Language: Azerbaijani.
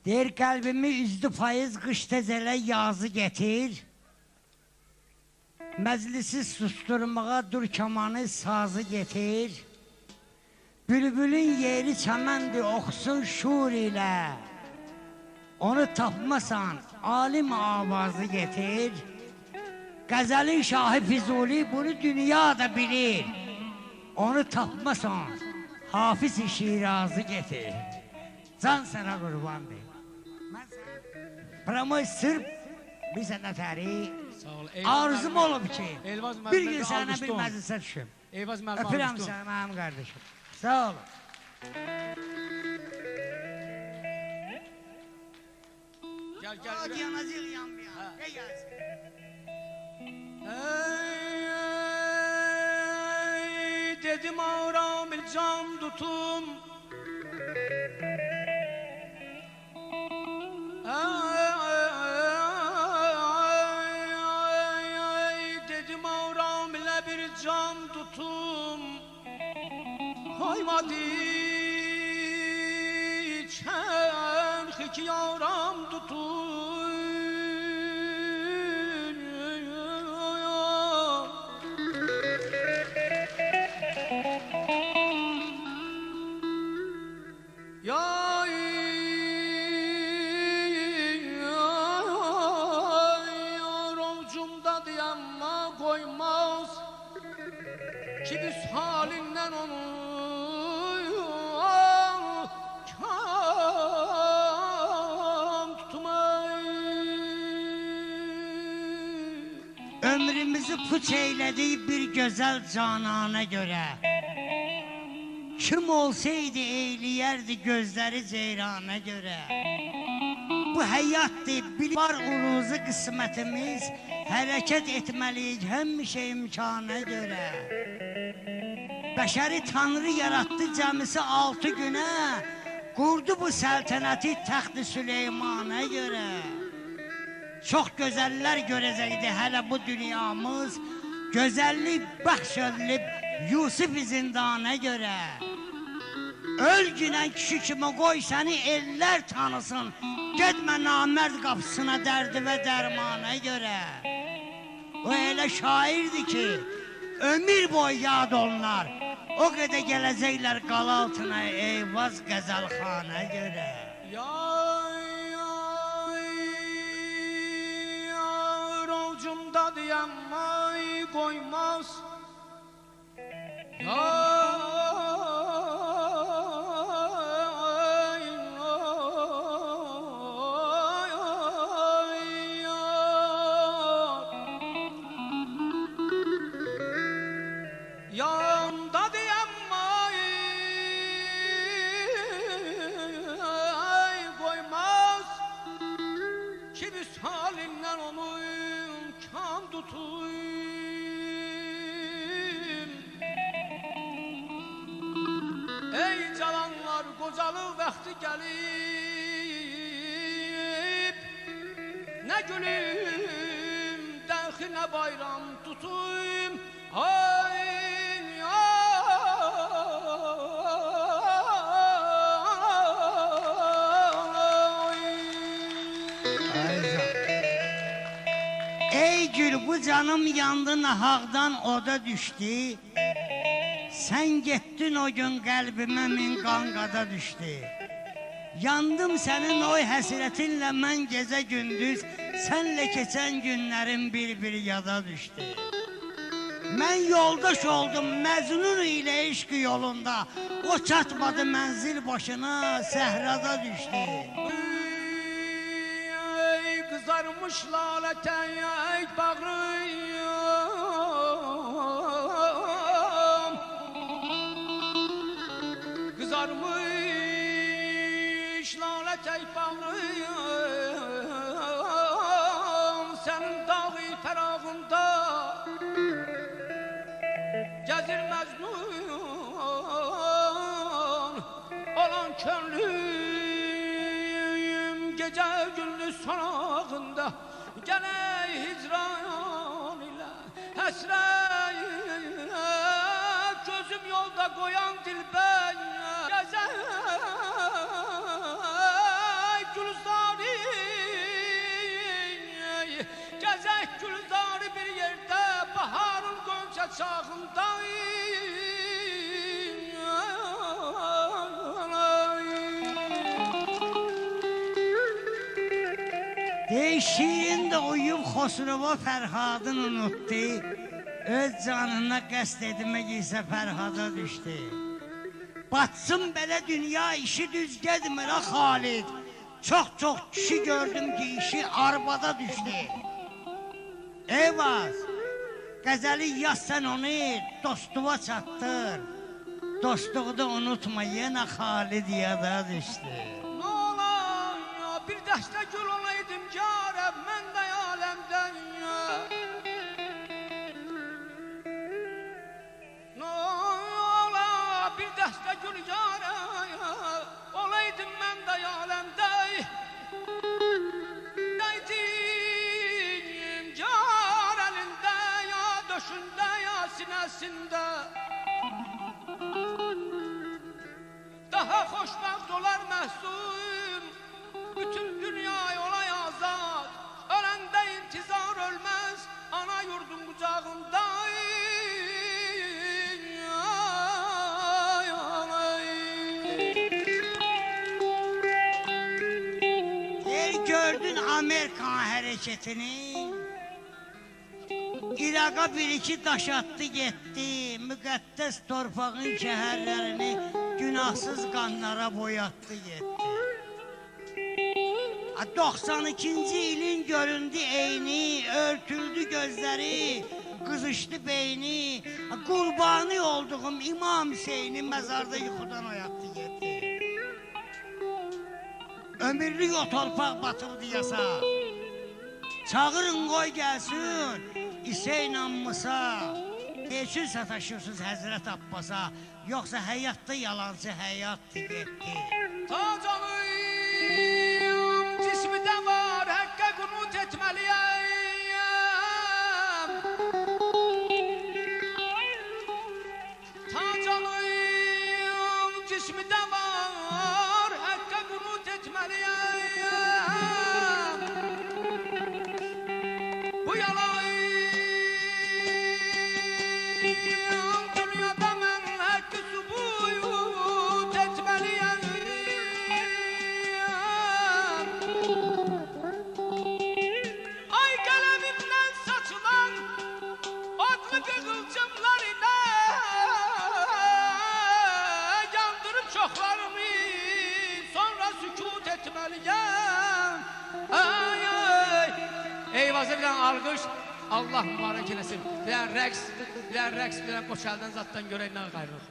Deyir qəlbimi %100 qış təzələ yazı getir. Məclisi susturmağa dur kamanı sazı getir. Bülbülün yeri çəməndi oxusun şur ilə. Onu tapmasan alim avazı getir. Qəzəlin şahı Füzuli bunu dünya da bilir. Onu tapmasan Hafiz-i Şirazı getir. Can sənə qurbandır. Promoy sırf bir sənə təri arzum olub ki, bir gün sənə bir məclisə düşüm. Öpürəm sənə mənim qardeşim. Sağ olun. Gel. Yanacaq yanmayan. Ne gelsin? Dedim ağram bir can tutum. Dedim ağram bile bir can tutum. Koymadı çerh ki ağram tutum. Ki biz halinden onu kan tutmayı. Ömrümüzü puç eylədik bir gözəl canana görə. Kim olsaydı eyləyərdi gözləri ceyrana görə. Bu həyatdır, var uruzu qismətimiz. Hərəkət etməliyik həmişə imkana görə. Bəşəri Tanrı yarattı cəmisi 6 günə. Qurdu bu səltənəti təxti Süleymana görə. Çox gözəllər görəcəkdi hələ bu dünyamız. Gözəllik bəxş edilib Yusuf zindana görə. Ölgünən kişi kimi qoy səni ellər tanısın. Gedmə namərd qapısına dərdi və dərmana görə. O elə şairdir ki, ömür boyu yad olunlar. O qədər gələcəklər qal altına Eyvaz qəzəlxana görə. Yar ovcumda diyanmay koymaz. Yanımda diyanmay koymaz. Ki biz halinden onu kan tutuyum. Ey calanlar qocalı vaxtı gəlib. Nə gülüm dəxi nə bayram tutuyum. Ay Ey gül bu canım yandı nahaqdan oda düşdü. Sən getdin o gün qəlbimə min qanqada düşdü. Yandım sənin o həsrətinlə mən gecə gündüz. Sənlə keçən günlərim bir yada düşdü. Mən yoldaş oldum Məcnun ilə eşq yolunda. O çatmadı mənzil başına səhrada düşdü. Kızarmış laleten bağrıyım. Kızarmış laleten bağrıyım. Senin dağı tarafında gezir Mecnun olan könlüm gece gündüz sonağında gene hicran ile həsrət gözüm yolda koyan dilber gezer Şirin də uyub Xosrova Fərhadın unutdu. Öz canına qəsd etmək isə Fərhada düşdü. Batsın belə dünya işi düz gedmir ha Xalid. Çox kişi gördüm ki işi arvada düşdü. Eyvaz, qəzəli yaz sən onu dostuva çatdır. Dostluğu unutma yenə Xalid yada düşdü. Ne ola ya bir dəstə gül olaydım carəm mən də aləmdən ya. Ne ola bir dəstə gül carəm olaydım mən də aləmdə. Dəydim car əlində ya döşündə ya sinəsində. Daha xoşbəxt olar məhzun, bütün dünya olay azad. Öləndə intizar ölməz, ana yurdun qucağında. Gördün Amerikan hərəkətini, İraqa bir-iki daş attı getdi, müqəddəs torpağın şəhərlərini günahsız qanlara boyatdı getdi. 92-ci ilin göründü eyni, örtüldü gözləri, qızışdı beyni, qurbanı olduğum İmam Hüseyni məzarda yuxudan oyatdı getdi. Ömürlük o torpaq batıldı yasa. Çağırın qoy gəlsin İseyn ammısa. Neçün sataşırsınız Həzrət Abbasa, yoxsa həyatda yalancı həyatdır getdi. Tacalıyım cismidə var həqqə qunut etməliyəm. Tacalıyım cismidə var həqqə qunut etməliyəm. Bu yalayım dünyada mən həqqı subut etməliyəm. Ay qələmimdən saçılan odlu qığılcımlar ilə yandırıb çoxlarını sonra sükut etməliyəm. Ay ay Eyvaz'a bir dənə alqış Allah mübarək eləsin. Bir dənə rəqs, bir dənə qoçəldən zatdan görək nə qayrılıq.